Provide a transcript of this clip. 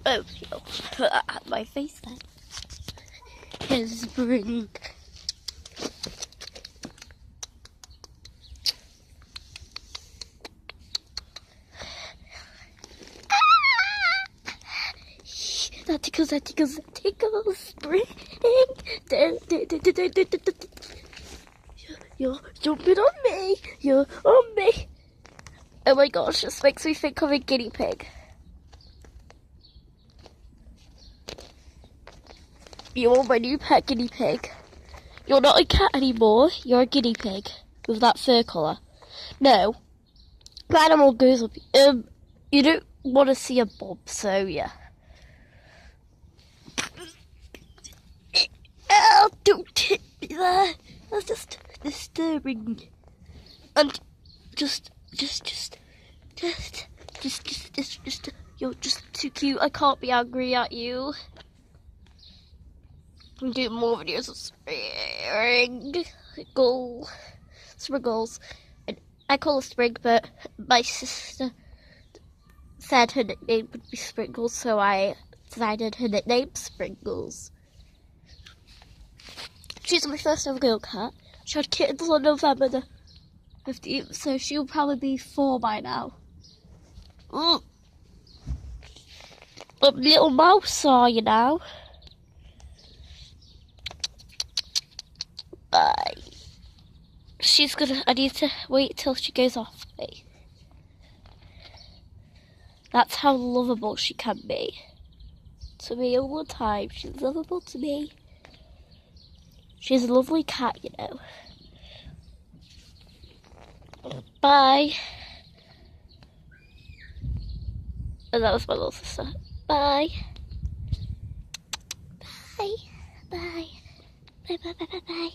Oh, no. My face then. Here's spring. That tickles, that tickles, that tickles. Spring. You're jumping on me. You're on me. Oh my gosh, this makes me think of a guinea pig. You're my new pet guinea pig. You're not a cat anymore. You're a guinea pig with that fur colour. No, the animal goes up. You don't want to see a bob, so yeah. Oh, don't hit me there. That's just disturbing. And you're just too cute. I can't be angry at you. I'm doing more videos of sprinkles. And I call her Spring, but my sister said her nickname would be Sprinkles, so I decided her nickname Sprinkles. She's my first ever girl cat. She had kittens on November the 15th, so she'll probably be 4 by now. Little mouse saw you now. Bye. I need to wait till she goes off me. That's how lovable she can be. To me all the time. She's lovable to me. She's a lovely cat, you know. Bye. And that was my little sister. Bye. Bye. Bye. Bye, bye, bye, bye, bye.